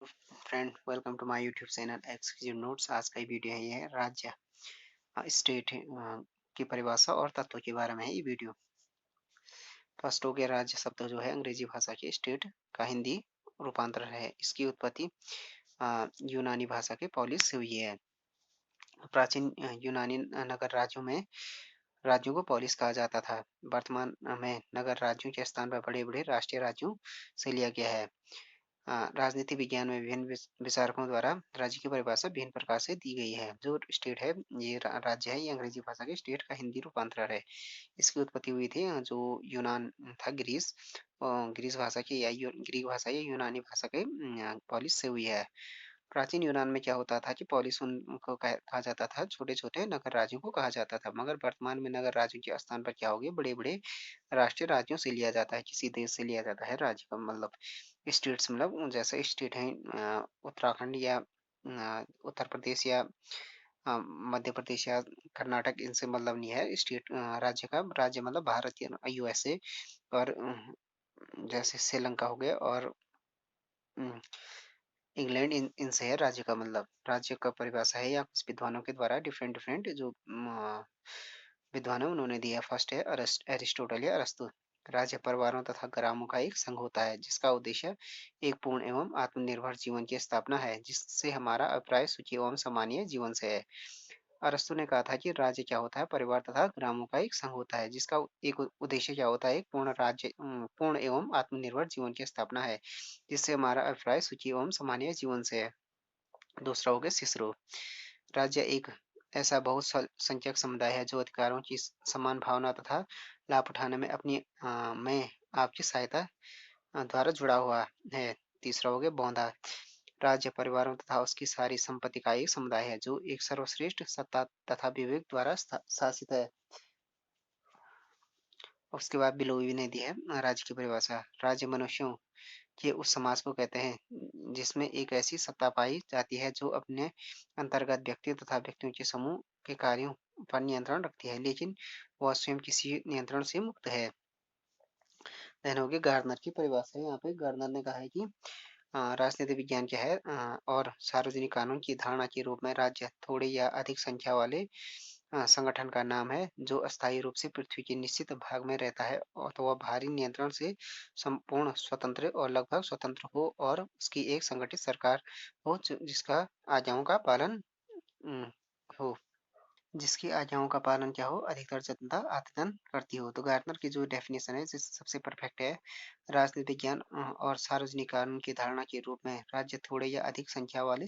Friend, welcome to my YouTube channel exclusive notes. आज का video है, ये है राज्य स्टेट की परिभाषा और तत्व के बारे में है ये वीडियो। फर्स्ट हो गया, राज्य शब्द जो है अंग्रेजी भाषा के स्टेट का हिंदी रूपांतर है। इसकी उत्पत्ति यूनानी भाषा के पॉलिस से हुई है। प्राचीन यूनानी नगर राज्यों में राज्यों को पॉलिस कहा जाता था। वर्तमान में नगर राज्यों के स्थान पर बड़े बड़े राष्ट्रीय राज्यों से लिया गया है। राजनीति विज्ञान में विभिन्न विचारकों द्वारा राज्य की परिभाषा विभिन्न प्रकार से दी गई है। जो स्टेट है, ये राज्य है, ये अंग्रेजी भाषा के स्टेट का हिंदी रूपांतरण है। इसकी उत्पत्ति हुई थी जो यूनान था, ग्रीस, ग्रीस भाषा की या ग्रीक भाषा या यूनानी भाषा के पॉलिस से हुई है। प्राचीन यूनान में क्या होता था कि पॉलिस उनको कहा जाता था, छोटे छोटे नगर राज्यों को कहा जाता था। मगर वर्तमान में नगर राज्यों के स्थान पर क्या हो गया, बड़े बड़े राष्ट्रीय राज्यों से लिया जाता है, किसी देश से लिया जाता है राज्य का मतलब। स्टेट्स मतलब जैसे स्टेट है उत्तराखंड या उत्तर प्रदेश या मध्य प्रदेश या कर्नाटक, इनसे मतलब नहीं है स्टेट। राज्य का राज्य मतलब भारत या यूएसए और जैसे श्रीलंका हो गया और इंग्लैंड, इनसे है राज्य का मतलब। राज्य का परिभाषा है या कुछ विद्वानों के द्वारा डिफरेंट डिफरेंट जो विद्वान है उन्होंने दिया। फर्स्ट है एरिस्टोटल या अरस्तु। राज्य परिवारों तथा ग्रामों का एक संघ होता है जिसका उद्देश्य एक पूर्ण एवं आत्मनिर्भर जीवन की स्थापना है, जिससे हमारा अभिप्राय सुखी एवं सामान्य जीवन से है। अरस्तु ने कहा था कि राज्य क्या होता है, परिवार तथा ग्रामों का एक संघ होता है जिसका एक उद्देश्य क्या होता है, एक पूर्ण राज्य पूर्ण एवं आत्मनिर्भर जीवन की स्थापना है, जिससे हमारा अभिप्राय सुखी एवं सामान्य जीवन से है। दूसरा हो गया सिसरो। राज्य एक ऐसा बहुसंख्यक समुदाय है जो अधिकारों की समान भावना तथा लाभ उठाने में अपनी में आपकी सहायता द्वारा जुड़ा हुआ है। तीसरा हो गया बौद्धा। राज्य परिवारों तथा उसकी सारी संपत्ति का एक समुदाय है जो एक सर्वश्रेष्ठ सत्ता तथा विवेक द्वारा शासित है। उसके बाद बिलोवी ने दी है राज्य की परिभाषा। राज्य मनुष्यों के उस समाज को कहते हैं जिसमें एक ऐसी सत्ता पाई जाती है जो अपने अंतर्गत व्यक्ति तथा व्यक्तियों के समूह के कार्यों पर नियंत्रण रखती है, लेकिन वह स्वयं किसी नियंत्रण से मुक्त है। देन हो गया गार्डनर की परिभाषा। यहाँ पे गार्डनर ने कहा है कि राजनीति विज्ञान क्या है और सार्वजनिक कानून की धारणा के रूप में राज्य थोड़े या अधिक संख्या वाले संगठन का नाम है जो अस्थायी रूप से पृथ्वी के निश्चित भाग में रहता है, और तो वह बाहरी नियंत्रण से संपूर्ण स्वतंत्र और लगभग स्वतंत्र हो और उसकी एक संगठित सरकार हो जिसका आज्ञाओं का पालन हो, जिसकी आज्ञाओं का पालन क्या हो, अधिकतर जनता आवेदन करती हो। तो गार्टनर की जो डेफिनेशन है सबसे परफेक्ट है। राजनीतिक ज्ञान और सार्वजनिक कानून की धारणा के रूप में राज्य थोड़े या अधिक संख्या वाले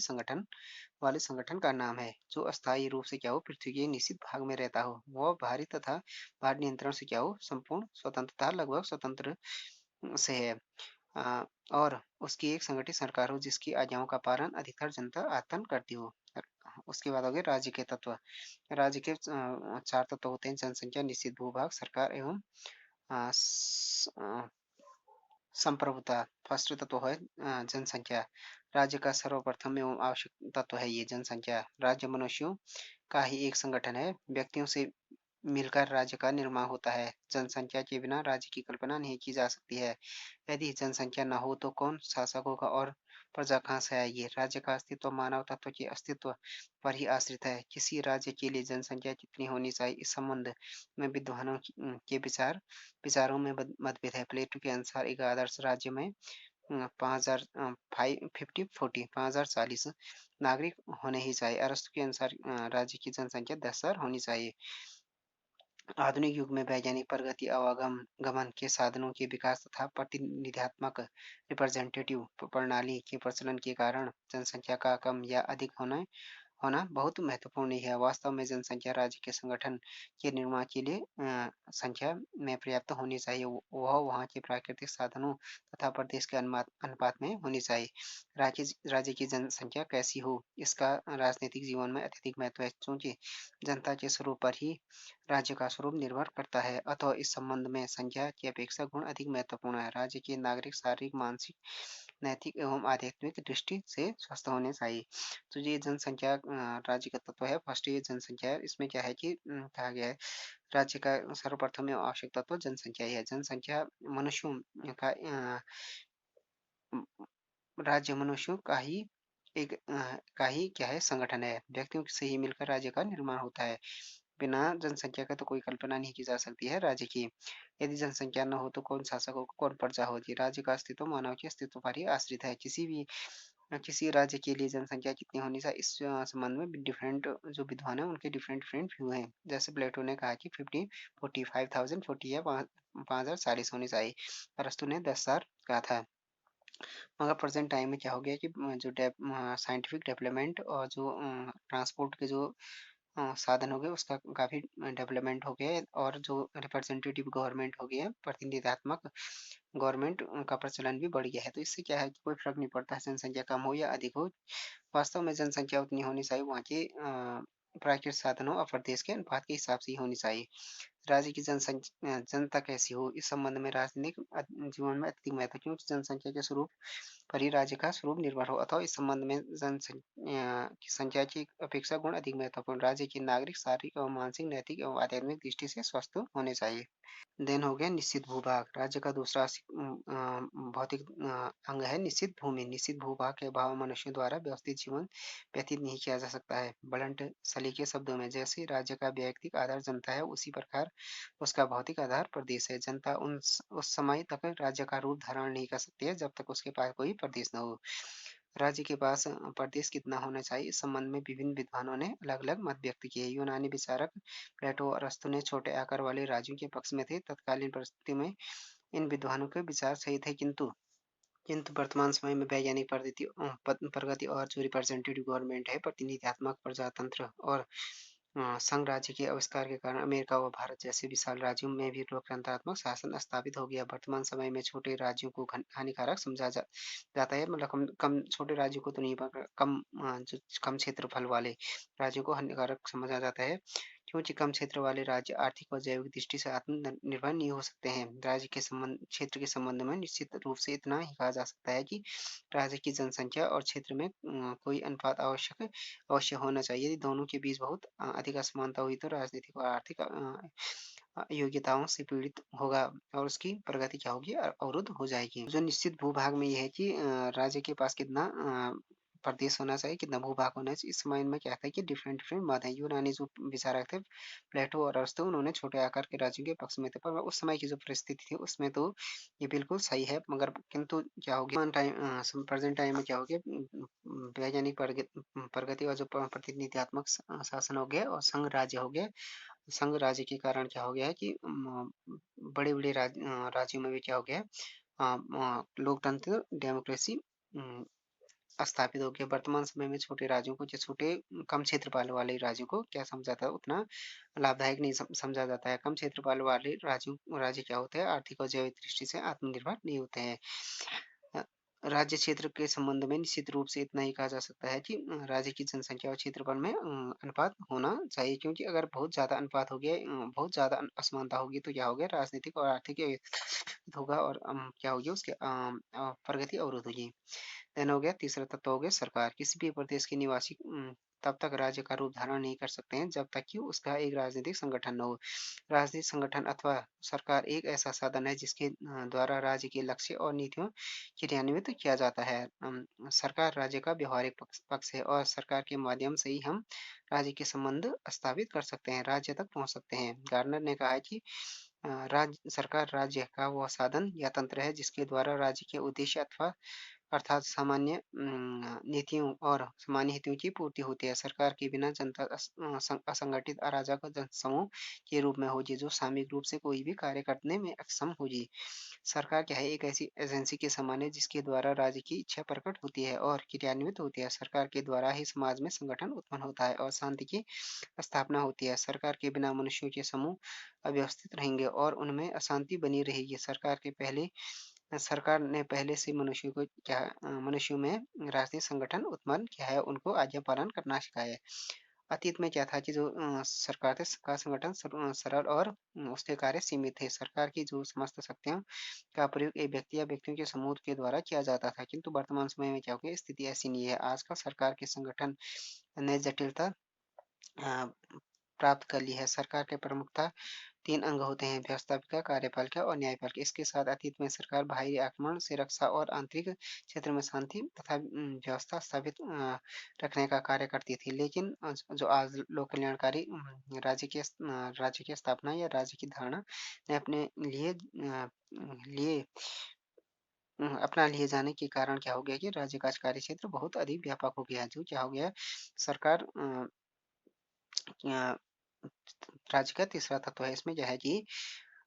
संगठन का नाम है जो अस्थायी रूप से क्या हो, पृथ्वी के निश्चित भाग में रहता हो। वह बाहरी तथा बाहर नियंत्रण से क्या हो, संपूर्ण स्वतंत्रता लगभग स्वतंत्र से है। अ, और उसकी एक संगठित सरकार हो जिसकी आज्ञाओं का पालन अधिकतर जनता आतन करती हो। उसके बाद हो गए राज्य के तत्व। राज्य के चार तत्व होते हैं: जनसंख्या, निश्चित भूभाग, सरकार एवं संप्रभुता। फर्स्ट तत्व है जनसंख्या। राज्य का सर्वप्रथम एवं आवश्यक तत्व है ये जनसंख्या। राज्य मनुष्यों का ही एक संगठन है, व्यक्तियों से मिलकर राज्य का निर्माण होता है। जनसंख्या के बिना राज्य की कल्पना नहीं की जा सकती है। यदि जनसंख्या न हो तो कौन शासक होगा और प्रजा कहाँ से आएगी। राज्य का अस्तित्व मानव तत्व के अस्तित्व पर ही आश्रित है। किसी राज्य के लिए जनसंख्या कितनी होनी चाहिए, इस संबंध में विद्वानों के विचारों में मतभेद है। प्लेटो के अनुसार एक आदर्श राज्य में 5,000 50 40 5,040 नागरिक होने ही चाहिए। अरस्तु के अनुसार राज्य की जनसंख्या 10,000 होनी चाहिए। आधुनिक युग में वैज्ञानिक प्रगति, आवागमन के साधनों के विकास तथा प्रतिनिधियात्मक रिप्रेजेंटेटिव प्रणाली के प्रचलन के कारण जनसंख्या का कम या अधिक होना होना बहुत महत्वपूर्ण है। वास्तव में जनसंख्या राज्य के संगठन के निर्माण के लिए संख्या में पर्याप्त होनी चाहिए। वह वहाँ के प्राकृतिक साधनों तथा प्रदेश के अनुपात में होनी चाहिए। राज्य की जनसंख्या कैसी हो, इसका राजनीतिक जीवन में अत्यधिक महत्व है, क्योंकि जनता के स्वरूप पर ही राज्य का स्वरूप निर्भर करता है। अतः इस संबंध में संख्या की अपेक्षा गुण अधिक महत्वपूर्ण है। राज्य के नागरिक शारीरिक, मानसिक, नैतिक एवं आध्यात्मिक दृष्टि से स्वस्थ होने चाहिए। तो ये जनसंख्या राज्य का तत्व है। फर्स्ट ये जनसंख्या है, इसमें क्या है कि कहा गया है राज्य का सर्वप्रथम एवं आवश्यक तत्व जनसंख्या ही है। जनसंख्या मनुष्यों का राज्य मनुष्यों का ही क्या है संगठन है। व्यक्तियों से ही मिलकर राज्य का निर्माण होता है। बिना जनसंख्या का तो कोई कल्पना नहीं की जा सकती है राज्य की। यदि जनसंख्या न हो तो कौन शासक हो, कौन प्रजा होगी। राज्य का अस्तित्व मानव के अस्तित्व पर ही आश्रित है। किसी राज्य के लिए जनसंख्या कितनी होनी चाहिए, इस संबंध में डिफरेंट जो विद्वान है उनके डिफरेंट डिफरेंट व्यू हैं। जैसे प्लेटो ने कहा कि 45,040 या 5,040 होनी चाहिए। अरस्तु ने 10,000 कहा था। मगर प्रेजेंट टाइम में क्या हो गया कि जो साइंटिफिक डेवलपमेंट और जो ट्रांसपोर्ट के जो साधन हो गए उसका काफ़ी डेवलपमेंट हो गया है, और जो रिप्रेजेंटेटिव गवर्नमेंट हो गया है, प्रतिनिधित्वात्मक गवर्नमेंट का प्रचलन भी बढ़ गया है। तो इससे क्या है कि कोई फर्क नहीं पड़ता है जनसंख्या कम हो या अधिक हो। वास्तव में जनसंख्या उतनी होनी चाहिए वहाँ के प्राकृतिक साधनों और प्रदेश के अनुपात के हिसाब से ही होनी चाहिए। राज्य की जनता कैसी हो, इस संबंध में राजनीतिक जीवन में अत्यधिक महत्व, क्योंकि जनसंख्या के स्वरूप पर ही राज्य का स्वरूप निर्भर हो, अथवा इस संबंध में जनसंख्या की संख्या की अपेक्षा गुण अधिक महत्वपूर्ण। राज्य के नागरिक शारीरिक एवं मानसिक, नैतिक एवं आध्यात्मिक दृष्टि से स्वस्थ होने चाहिए। देन हो गया निश्चित भूभाग। राज्य का दूसरा भौतिक अंग है निश्चित भूमि। निश्चित भूभाग के अभाव मनुष्यों द्वारा व्यवस्थित जीवन व्यतीत नहीं किया जा सकता है। ब्लंट सलीके शब्दों में, जैसे राज्य का व्यक्तिक आधार जनता है, उसी प्रकार उसका भौतिक आधार प्रदेश है। जनता उस समय तक राज्य का रूप धारण नहीं कर सकती है जब तक उसके पास कोई प्रदेश न हो। राज्य के पास प्रदेश कितना होना चाहिए, इस संबंध में विभिन्न विद्वानों ने अलग अलग मत व्यक्त किए। यूनानी विचारक प्लेटो और अरस्तु ने छोटे आकार वाले राज्यों के पक्ष में थे। तत्कालीन परिस्थिति में इन विद्वानों के विचार सही थे, किंतु वर्तमान समय में वैज्ञानिक प्रगति और जो रिप्रेजेंटेटिव गवर्नमेंट है, प्रतिनिधित्वात्मक प्रजातंत्र और संघ राज्य के आविष्कार के कारण अमेरिका व भारत जैसे विशाल राज्यों में भी लोकतंत्रात्मक शासन स्थापित हो गया। वर्तमान समय में छोटे राज्यों को हानिकारक समझा जाता है, मतलब कम कम छोटे राज्यों को तो नहीं पर जो कम क्षेत्रफल वाले राज्यों को हानिकारक समझा जाता है, क्योंकि कम क्षेत्र वाले राज्य आर्थिक और जैविक दृष्टि से आत्मनिर्भर नहीं हो सकते हैं। राज्य के क्षेत्र के संबंध में निश्चित रूप से इतना ही कहा जा सकता है कि राज्य की जनसंख्या और क्षेत्र में कोई अनुपात अवश्य होना चाहिए। यदि दोनों के बीच बहुत अधिक असमानता हुई तो राजनीतिक और आर्थिक योग्यताओं से पीड़ित होगा और उसकी प्रगति क्या होगी, अवरुद्ध हो जाएगी। जो निश्चित भूभाग में यह है कि राज्य के पास कितना प्रदेश होना चाहिए, कितना भूभाग होना चाहिए। इस मायने में क्या था कि डिफरेंट डिफरेंट मत है। यूनानी जो विचारक थे प्लेटो और अरस्तु, उन्होंने छोटे आकार के राज्यों के पक्ष में थे, पर उस समय की जो परिस्थिति थी उसमें तो ये बिल्कुल सही है। मगर किंतु क्या हो गया प्रेजेंट टाइम में क्या हो गया, वैज्ञानिक प्रगति और जो प्रतिनिधित्वात्मक शासन हो गया और संघ राज्य हो गया। संघ राज्य के कारण क्या हो गया है कि बड़े बड़े राज्यों में भी क्या हो गया है, लोकतंत्र डेमोक्रेसी स्थापित हो गया। वर्तमान समय में छोटे राज्यों को, जो छोटे कम क्षेत्रफल वाले राज्यों को क्या समझा जाता है, उतना लाभदायक नहीं समझा जाता है। कम क्षेत्रफल वाले राज्य क्या होते हैं, आर्थिक और जैविक दृष्टि से आत्मनिर्भर नहीं होते हैं। अ, राज्य क्षेत्र के संबंध में निश्चित रूप से इतना ही कहा जा सकता है कि राज्य की जनसंख्या और क्षेत्रफल में अनुपात होना चाहिए, क्योंकि अगर बहुत ज्यादा अनुपात हो गया, बहुत ज्यादा असमानता होगी तो क्या हो गया, राजनीतिक और आर्थिक होगा और क्या होगी उसके प्रगति अवरुद्ध होगी। देन हो गया तीसरा तत्व हो गया सरकार। किसी भी प्रदेश के निवासी तब तक राज्य का रूप धारण नहीं कर सकते हैं जब तक कि उसका एक राजनीतिक संगठन न हो। राजनीतिक संगठन अथवा सरकार एक ऐसा साधन है जिसके द्वारा राज्य के लक्ष्य और नीतियों क्रियान्वित किया जाता है। सरकार राज्य का व्यवहारिक पक्ष है और सरकार के माध्यम से ही हम राज्य के संबंध स्थापित कर सकते हैं, राज्य तक पहुंच सकते हैं। गार्नर ने कहा है कि सरकार राज्य का वह साधन या तंत्र है जिसके द्वारा राज्य के उद्देश्य अथवा अर्थात सामान्य नीतियों और सामान्य हितों की पूर्ति होती है। सरकार के बिना जनता असंगठित अराजक जनसमूह के रूप में होगी, जो सामूहिक रूप से कोई भी कार्य करने में अक्षम होगी। सरकार क्या है, एक ऐसी एजेंसी के समान है जिसके द्वारा राज्य की इच्छा प्रकट होती है और क्रियान्वित होती है। सरकार के द्वारा ही समाज में संगठन उत्पन्न होता है और शांति की स्थापना होती है। सरकार के बिना मनुष्यों के समूह अव्यवस्थित रहेंगे और उनमें अशांति बनी रहेगी। सरकार ने पहले से मनुष्यों में राजनीतिक संगठन उत्पन्न किया है, उनको आज्ञा पालन करना सिखाया है। अतीत में क्या था कि जो सरकार थे का संगठन सरल और उसके कार्य सीमित थे। सरकार की जो समस्त शक्तियों का प्रयोग एक व्यक्ति या व्यक्तियों के समूह के द्वारा किया जाता था, किंतु वर्तमान समय में क्या हो गया, स्थिति ऐसी नहीं है। आजकल सरकार के संगठन ने जटिलता प्राप्त कर ली है। सरकार के प्रमुखता 3 अंग होते हैं, व्यवस्थापिका, कार्यपालिका और न्यायपालिका। इसके साथ अतीत में सरकार बाहरी आक्रमण से रक्षा और आंतरिक क्षेत्र में शांति तथा व्यवस्था स्थापित रखने का कार्य करती थी। लेकिन जो आज लोक कल्याणकारी राज्य की स्थापना या राज्य की धारणा ने अपने लिए अपना लिए जाने के कारण क्या हो गया कि राज्य का कार्य क्षेत्र बहुत अधिक व्यापक हो गया है। जो क्या हो गया, सरकार अ, राज्य का तीसरा तत्व है। इसमें क्या है कि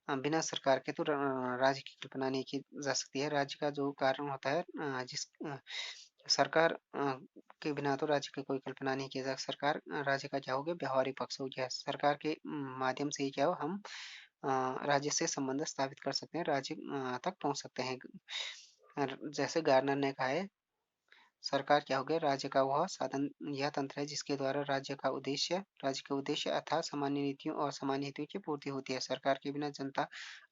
बिना सरकार के तो राज्य की कल्पना नहीं की जा सकती है। राज्य का जो कारण होता है, सरकार के बिना तो राज्य की कोई कल्पना नहीं की जा सकती। सरकार राज्य का क्या हो गया, व्यवहारिक पक्ष हो गया। सरकार के माध्यम से ही क्या हो, हम राज्य से संबंध स्थापित कर सकते हैं, राज्य तक पहुंच सकते हैं। जैसे गार्नर ने कहा है, सरकार क्या हो गया, राज्य का वह साधन या तंत्र है जिसके द्वारा राज्य के उद्देश्य अर्थात सामान्य नीतियों और सामान्य हितों की पूर्ति होती है। सरकार के बिना जनता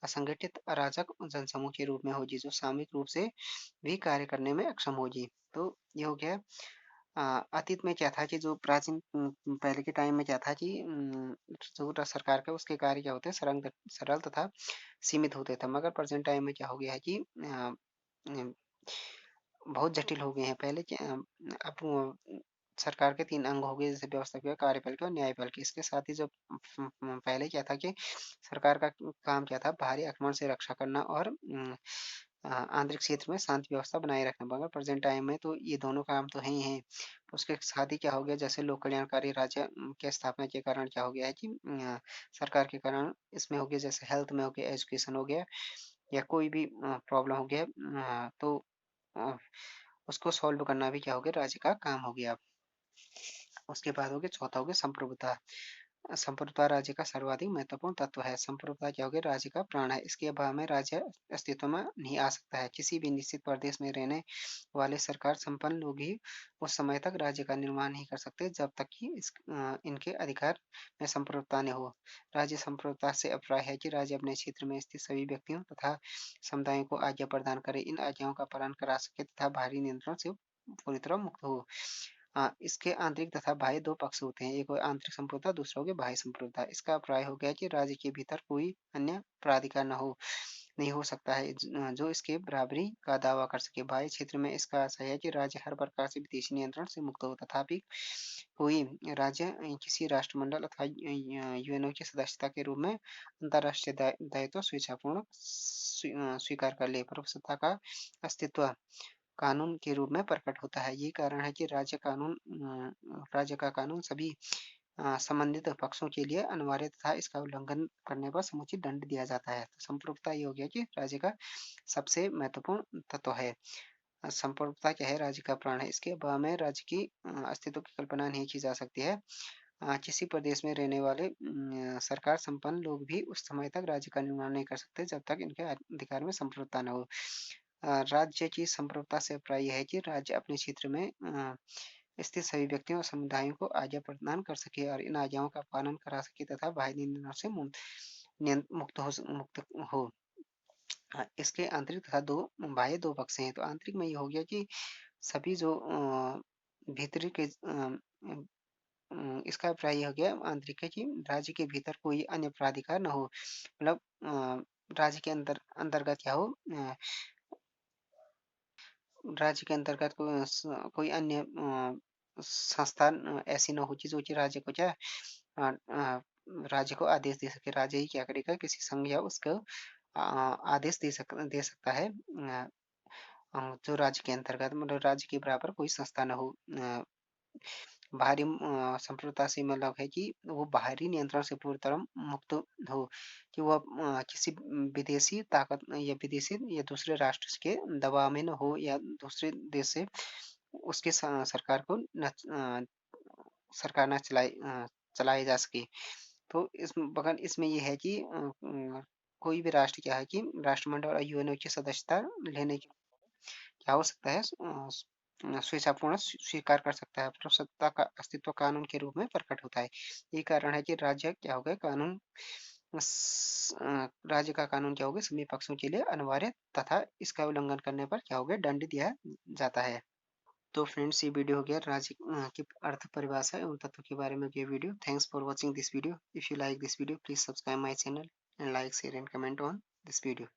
असंगठित अराजक जनसमूह के रूप में होगी, जो सामूहिक रूप से भी कार्य करने में अक्षम होगी। तो ये हो गया। अतीत में क्या था कि जो प्राचीन पहले के टाइम में क्या था कि जो सरकार का उसके कार्य क्या होते हैं, सरल तथा सीमित होते थे। मगर प्रेजेंट टाइम में क्या हो गया है कि बहुत जटिल हो गए हैं। पहले अब सरकार के 3 अंग हो गए, जैसे व्यवस्थापिका, कार्यपालिका और न्यायपालिका। इसके साथ ही जो पहले क्या था कि सरकार का काम क्या था, बाहरी आक्रमण से रक्षा करना और आंतरिक क्षेत्र में शांति व्यवस्था बनाए रखना। मगर प्रेजेंट टाइम में तो ये दोनों काम तो है ही हैं। उसके साथ ही क्या हो गया, जैसे लोक कल्याणकारी राज्य के स्थापना के कारण क्या हो गया है कि सरकार के कारण इसमें हो गया, जैसे हेल्थ में हो गया, एजुकेशन हो गया, या कोई भी प्रॉब्लम हो गया, तो अ, उसको सॉल्व करना भी क्या हो गया, राज्य का काम हो गया। उसके बाद हो गया, चौथा हो गया संप्रभुता। संप्रभुता राज्य का सर्वाधिक महत्वपूर्ण तत्व है। संप्रभुता क्या हो गया, राज्य का प्राण है। इसके अभाव में राज्य अस्तित्व में नहीं आ सकता है। किसी भी निश्चित प्रदेश में रहने वाले सरकार संपन्न लोग ही उस समय तक राज्य का निर्माण नहीं कर सकते जब तक कि इनके अधिकार में संप्रभुता न हो। राज्य संप्रभुता से अभिप्राय है कि राज्य अपने क्षेत्र में स्थित सभी व्यक्तियों तथा समुदायों को आज्ञा प्रदान करे, इन आज्ञाओं का पालन करा सके तथा बाहरी नियंत्रण से पूरी तरह मुक्त हो। इसके आंतरिक तथा बाह्य 2 पक्ष होते हैं। एक हो आंतरिक संप्रभुता, दूसरा हो गया बाह्य संप्रभुता। इसका अभिप्राय हो गया कि राज्य के भीतर कोई अन्य प्राधिकार नहीं हो सकता है जो इसके बराबरी का दावा कर सके। बाह्य क्षेत्र में इसका आशय है कि राज्य हर प्रकार से विदेशी नियंत्रण से मुक्त हो। तथापि कोई राज्य किसी राष्ट्रमंडल अथवा यूएनओ की सदस्यता के रूप में अंतर्राष्ट्रीय दायित्व स्वेच्छापूर्ण स्वीकार कर ले। प्रभुसत्ता का अस्तित्व कानून के रूप में प्रकट होता है। यही कारण है कि राज्य का कानून सभी संबंधित पक्षों के लिए अनिवार्य तथा इसका उल्लंघन करने पर समुचित दंड दिया जाता है। तो संप्रभुता ये हो गया कि राज्य का सबसे महत्वपूर्ण तत्व है। संप्रभुता क्या है, राज्य का प्राण है। इसके अभाव में राज्य की अस्तित्व की कल्पना नहीं की जा सकती है। किसी प्रदेश में रहने वाले सरकार संपन्न लोग भी उस समय तक राज्य का निर्माण नहीं कर सकते जब तक इनके अधिकार में संप्रभुता न हो। राज्य की संप्रभुता से अभिप्राय यह है कि राज्य अपने क्षेत्र में स्थित सभी व्यक्तियों और समुदायों को आज्ञा प्रदान कर सके और इन आज्ञाओं का पालन करा सके तथा बाह्य नियंत्रण से मुक्त हो। इसके आंतरिक तथा बाह्य 2 पक्ष हैं। तो आंतरिक में ये हो गया कि सभी जो भीतरी के इसका अभिप्राय ये हो गया आंतरिक है कि राज्य के भीतर कोई अन्य प्राधिकार न हो। मतलब राज्य के अंतर्गत क्या हो, राज्य के अंतर्गत कोई अन्य संस्थान ऐसी न हो जो कि राज्य को क्या राज्य को आदेश दे सके। राज्य ही क्या करेगा, किसी संघ या उसको आदेश दे सकता है। जो राज्य के अंतर्गत मतलब राज्य के बराबर कोई संस्था न हो। बाहरी संप्रभुता से मतलब है कि वो बाहरी नियंत्रण से पूरी तरह मुक्त हो, कि वो किसी विदेशी ताकत या विदेशी या दूसरे राष्ट्र के दबाव में न हो, या दूसरे देश से उसके सरकार को सरकार न चलाए जा सके। तो इस बगन इसमें ये है कि कोई भी राष्ट्र क्या है कि राष्ट्रमंडल और यूएनओ की सदस्यता लेने की क्या हो सकता है, स्वेच्छापूर्ण स्वीकार कर सकता है। प्रभुसत्ता का अस्तित्व कानून के रूप में प्रकट होता है। यही कारण है कि राज्य क्या हो गया, राज्य का कानून क्या हो गया, सभी पक्षों के लिए अनिवार्य तथा इसका उल्लंघन करने पर क्या हो गया, दंड दिया जाता है। तो फ्रेंड्स, ये वीडियो हो गया राज्य की अर्थ परिभाषा एवं तत्व के बारे में ये video. Thanks for watching this video. If you like this video, please subscribe my channel and like, share and comment on this video.